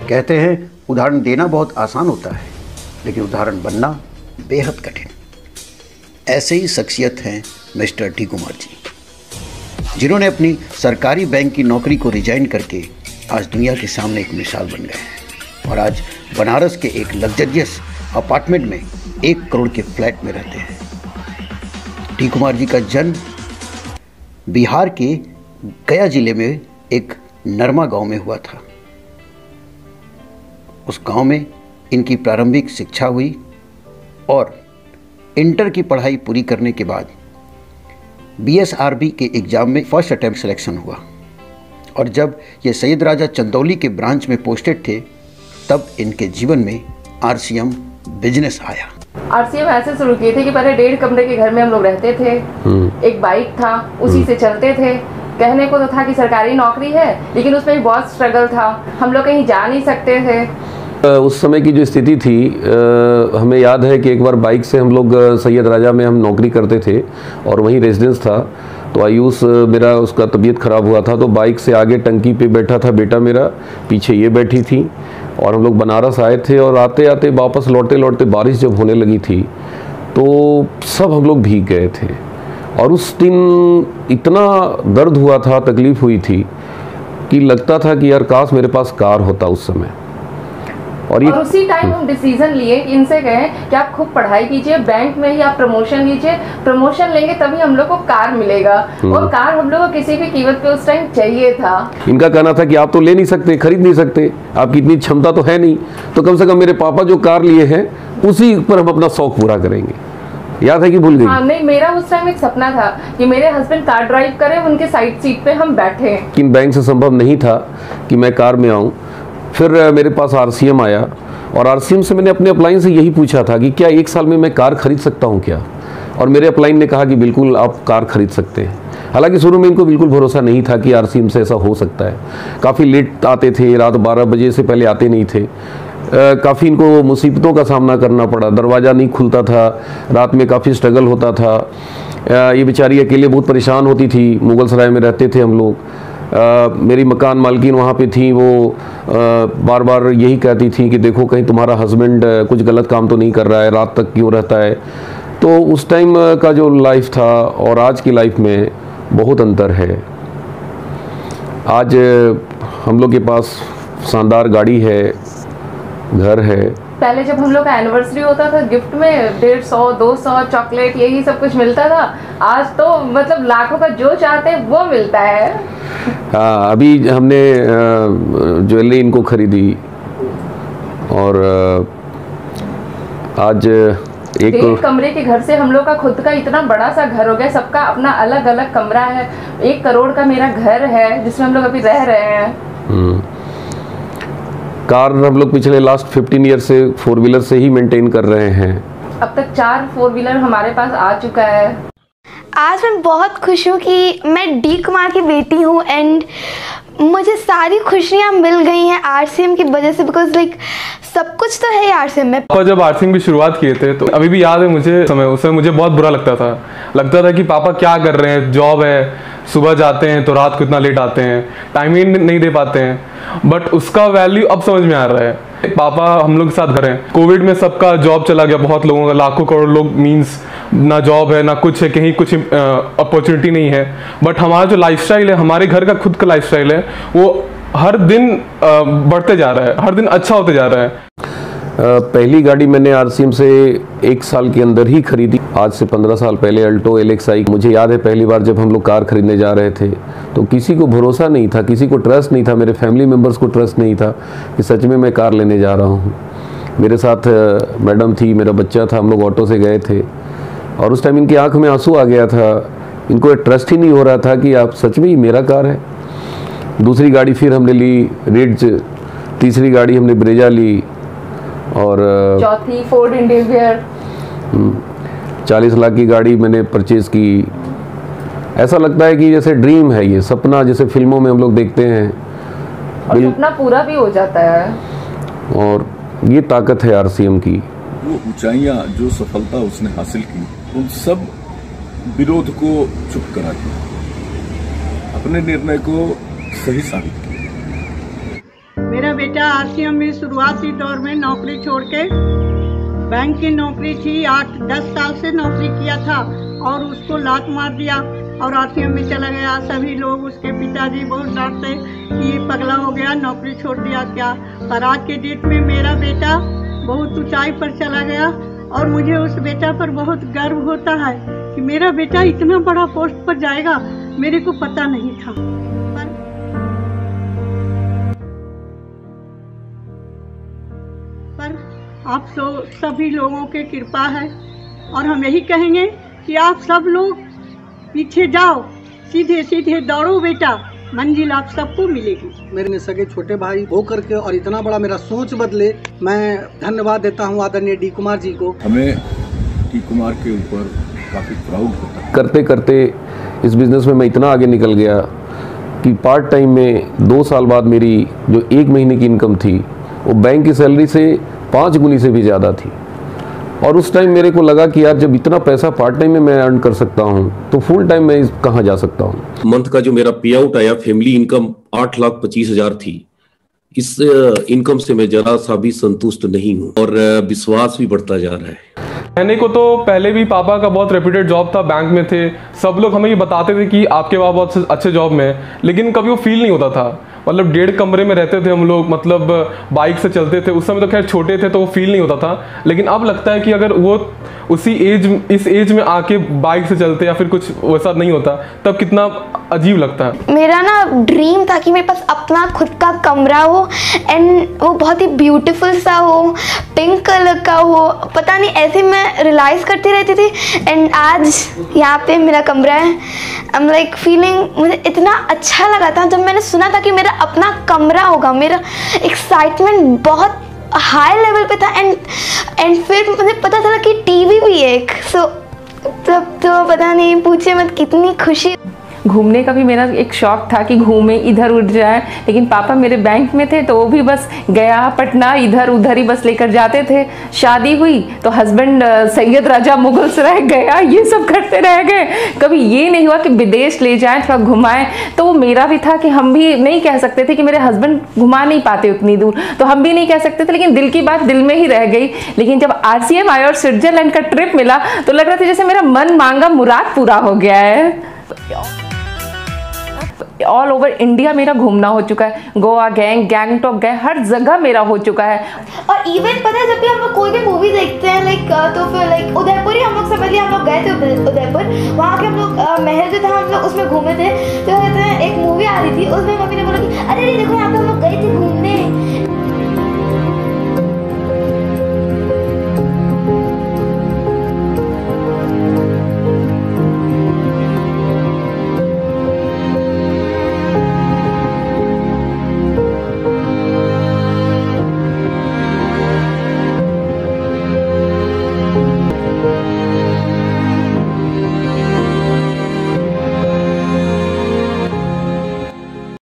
कहते हैं उदाहरण देना बहुत आसान होता है, लेकिन उदाहरण बनना बेहद कठिन। ऐसे ही शख्सियत हैं मिस्टर डी कुमार जी, जिन्होंने अपनी सरकारी बैंक की नौकरी को रिजाइन करके आज दुनिया के सामने एक मिसाल बन गए हैं और आज बनारस के एक लग्जरियस अपार्टमेंट में 1 करोड़ के फ्लैट में रहते हैं। डी कुमार जी का जन्म बिहार के गया जिले में एक नरमा गांव में हुआ था। उस गांव में इनकी प्रारंभिक शिक्षा हुई और इंटर की पढ़ाई पूरी करने के बाद BSRB के एग्ज़ाम में फर्स्ट अटेम्प्ट सिलेक्शन हुआ और जब ये सैयद राजा चंदौली के ब्रांच में पोस्टेड थे तब इनके जीवन में RCM बिजनेस आया। RCM ऐसे शुरू किए थे कि पहले 1.5 कमरे के घर में हम लोग रहते थे। एक बाइक था, उसी से चलते थे। कहने को तो था कि सरकारी नौकरी है, लेकिन उसमें भी बहुत स्ट्रगल था। हम लोग कहीं जा नहीं सकते थे। उस समय की जो स्थिति थी, हमें याद है कि एक बार बाइक से हम लोग सैयद राजा में हम नौकरी करते थे और वहीं रेजिडेंस था। तो आयुष मेरा, उसका तबीयत ख़राब हुआ था, तो बाइक से आगे टंकी पे बैठा था बेटा मेरा, पीछे ये बैठी थी और हम लोग बनारस आए थे। और आते आते वापस लौटते लौटते बारिश जब होने लगी थी तो सब हम लोग भीग गए थे और उस दिन इतना दर्द हुआ था, तकलीफ़ हुई थी कि लगता था कि यार काश मेरे पास कार होता उस समय। और उसी टाइम हम डिसीजन लिए, इनसे कहे कि आप खूब पढ़ाई कीजिए, बैंक में ही आप प्रमोशन लीजिए, प्रमोशन लेंगे तभी हम लोग को कार मिलेगा। और कार हम लोग को किसी भी कीमत पे उस टाइम चाहिए था। इनका कहना था कि आप तो ले नहीं सकते, खरीद नहीं सकते, आपकी इतनी क्षमता तो है नहीं, तो कम से कम मेरे पापा जो कार लिए हैं उसी पर हम अपना शौक पूरा करेंगे। याद है कि भूल गई? हाँ, नहीं, मेरा उस टाइम एक सपना था कि मेरे हस्बैंड कार ड्राइव करें, उनके साइड सीट पे हम बैठे। लेकिन बैंक से संभव नहीं था कि मैं कार में आऊँ। फिर मेरे पास RCM आया और RCM से मैंने अपने अपलाइन से यही पूछा था कि क्या 1 साल में मैं कार खरीद सकता हूँ क्या? और मेरे अपलाइन ने कहा कि बिल्कुल आप कार खरीद सकते हैं। हालांकि शुरू में इनको बिल्कुल भरोसा नहीं था कि RCM से ऐसा हो सकता है। काफ़ी लेट आते थे, रात 12 बजे से पहले आते नहीं थे। काफ़ी इनको मुसीबतों का सामना करना पड़ा, दरवाज़ा नहीं खुलता था, रात में काफ़ी स्ट्रगल होता था। ये बेचारी अकेले बहुत परेशान होती थी। मुगल सराय में रहते थे हम लोग। मेरी मकान मालकिन वहाँ पे थी, वो बार बार यही कहती थी कि देखो कहीं तुम्हारा हस्बैंड कुछ गलत काम तो नहीं कर रहा है, रात तक क्यों रहता है। तो उस टाइम का जो लाइफ था और आज की लाइफ में बहुत अंतर है। आज हम लोग के पास शानदार गाड़ी है, घर है। पहले जब हम लोग का एनिवर्सरी होता था, गिफ्ट में 150, 200 चॉकलेट यही सब कुछ मिलता था। आज तो मतलब लाखों का जो चाहते हैं वो मिलता है। हाँ, अभी हमने ज्वेलरी इनको खरीदी और आज 1 कमरे के घर से हम लोग का खुद का इतना बड़ा सा घर हो गया। सबका अपना अलग अलग कमरा है। 1 करोड़ का मेरा घर है जिसमें हम लोग अभी रह रहे हैं। कार हम लोग पिछले लास्ट 15 ईयर से 4 व्हीलर से ही मेंटेन कर रहे हैं। अब तक 4 4 व्हीलर हमारे पास आ चुका है। आज मैं बहुत खुश हूँ कि मैं डी कुमार की बेटी हूँ एंड मुझे सारी खुशियाँ मिल गई हैं RCM की वजह से, बिकॉज लाइक सब कुछ तो है RCM में। पापा जब RCM की शुरुआत किए थे तो अभी भी याद है मुझे समय, उसमें मुझे बहुत बुरा लगता था कि पापा क्या कर रहे हैं, जॉब है, सुबह जाते हैं तो रात को इतना लेट आते हैं, टाइम ही नहीं दे पाते हैं। बट उसका वैल्यू अब समझ में आ रहा है। पापा हम लोग के साथ घर हैं। कोविड में सबका जॉब चला गया, बहुत लोगों का, लाखों करोड़ लोग, मीन्स ना जॉब है ना कुछ है, कहीं कुछ अपॉर्चुनिटी नहीं है। बट हमारा जो लाइफस्टाइल है, हमारे घर का खुद का लाइफस्टाइल है, वो हर दिन बढ़ते जा रहा है, हर दिन अच्छा होते जा रहा है। पहली गाड़ी मैंने RCM से 1 साल के अंदर ही खरीदी। आज से 15 साल पहले अल्टो LX आई। मुझे याद है पहली बार जब हम लोग कार खरीदने जा रहे थे तो किसी को भरोसा नहीं था, किसी को ट्रस्ट नहीं था, मेरे फैमिली मेम्बर्स को ट्रस्ट नहीं था कि सच में मैं कार लेने जा रहा हूँ। मेरे साथ मैडम थी, मेरा बच्चा था, हम लोग ऑटो से गए थे और उस टाइम इनकी आँख में आंसू आ गया था। इनको ट्रस्ट ही नहीं हो रहा था कि आप सच में ही मेरा कार है। दूसरी गाड़ी फिर हमने ली रिड्ज, तीसरी गाड़ी हमने ब्रेजा ली और चौथी फोर्ड इंडिवियर। 40 लाख की गाड़ी मैंने परचेज की। ऐसा लगता है कि जैसे ड्रीम है, ये सपना, जैसे फिल्मों में हम लोग देखते हैं और सपना पूरा भी हो जाता है। और ये ताकत है RCM की। वो ऊंचाइयां, जो सफलता उसने हासिल की, उन सब विरोध को चुप करा दिया, अपने निर्णय को सही साबित किया। मेरा बेटा आरसीएम में शुरुआती दौर में नौकरी छोड़ के, बैंक की नौकरी थी, 8-10 साल से नौकरी किया था और उसको लात मार दिया और आरसीएम में चला गया। सभी लोग, उसके पिताजी बहुत डांटते कि ये पगला हो गया, नौकरी छोड़ दिया क्या। पर आज के डेट में मेरा बेटा बहुत ऊंचाई पर चला गया और मुझे उस बेटा पर बहुत गर्व होता है कि मेरा बेटा इतना बड़ा पोस्ट पर जाएगा, मेरे को पता नहीं था। पर आप सभी लोगों की कृपा है और हम यही कहेंगे कि आप सब लोग पीछे जाओ, सीधे सीधे दौड़ो बेटा, मंजिल आप सबको मिलेगी। मेरे सगे छोटे भाई हो करके और इतना बड़ा मेरा सोच बदले, मैं धन्यवाद देता हूँ आदरणीय डी कुमार जी को। हमें डी कुमार के ऊपर काफ़ी प्राउड होता है। करते करते इस बिज़नेस में मैं इतना आगे निकल गया कि पार्ट टाइम में 2 साल बाद मेरी जो 1 महीने की इनकम थी वो बैंक की सैलरी से 5 गुनी से भी ज़्यादा थी। और उस टाइम मेरे को लगा कि यार जब इतना पैसा पार्ट टाइम में मैं अर्न कर सकता हूँ तो फुल टाइम मैं कहाँ जा सकता हूँ। मंथ का जो मेरा पे आउट आया, फैमिली इनकम 8,25,000 थी। इस इनकम से मैं जरा सा भी संतुष्ट नहीं हूँ और विश्वास भी बढ़ता जा रहा है। कहने को तो पहले भी पापा का बहुत रेप्यूटेड जॉब था, बैंक में थे, सब लोग हमें ये बताते थे कि आपके पापा बहुत अच्छे जॉब में है, लेकिन कभी वो फील नहीं होता था। मतलब 1.5 कमरे में रहते थे हम लोग, मतलब बाइक से चलते थे। उस समय तो खैर छोटे थे तो वो फील नहीं होता था, लेकिन अब लगता है कि अगर वो इस एज में आके बाइक से चलते या फिर कुछ वैसा नहीं होता तब कितना अजीब लगता है। मेरा ना ड्रीम था कि मेरे पास अपना खुद का कमरा हो एंड वो बहुत ही ब्यूटीफुल सा हो, पिंक कलर का हो, पता नहीं ऐसे मैं रियलाइज़ करती रहती थी। एंड आज यहाँ पे मेरा कमरा है। आई एम लाइक फीलिंग, मुझे इतना अच्छा लगा था जब मैंने सुना था कि मेरा अपना कमरा होगा। मेरा एक्साइटमेंट बहुत हाई लेवल पे था एंड फिर मुझे पता चला कि टीवी भी है एक। सो तब तो पता नहीं, पूछे मत कितनी खुशी। घूमने का भी मेरा एक शौक था कि घूमे, इधर उधर जाए, लेकिन पापा मेरे बैंक में थे तो वो भी बस गया पटना, इधर उधर ही बस लेकर जाते थे। शादी हुई तो हस्बैंड सैयद राजा मुगल सराय गया, ये सब करते रह गए। कभी ये नहीं हुआ कि विदेश ले जाएं, थोड़ा घुमाएं। तो वो मेरा भी था कि हम भी नहीं कह सकते थे कि मेरे हस्बैंड घुमा नहीं पाते उतनी दूर, तो हम भी नहीं कह सकते थे, लेकिन दिल की बात दिल में ही रह गई। लेकिन जब RCM आया और स्विट्जरलैंड का ट्रिप मिला तो लग रहा था जैसे मेरा मन मांगा मुराद पूरा हो गया है। ऑल ओवर इंडिया मेरा घूमना हो चुका है, गोवा गए, गैंगटॉक गए, हर जगह मेरा हो चुका है। और इवन पता है जब भी हम लोग कोई भी मूवी देखते हैं तो फिर उदयपुर ही हम लोग से पहले हम लोग गए थे उदयपुर। वहाँ के हम लोग महल जो था हम लोग उसमें घूमे थे। तो कहते हैं एक मूवी आ रही थी, उसमें मम्मी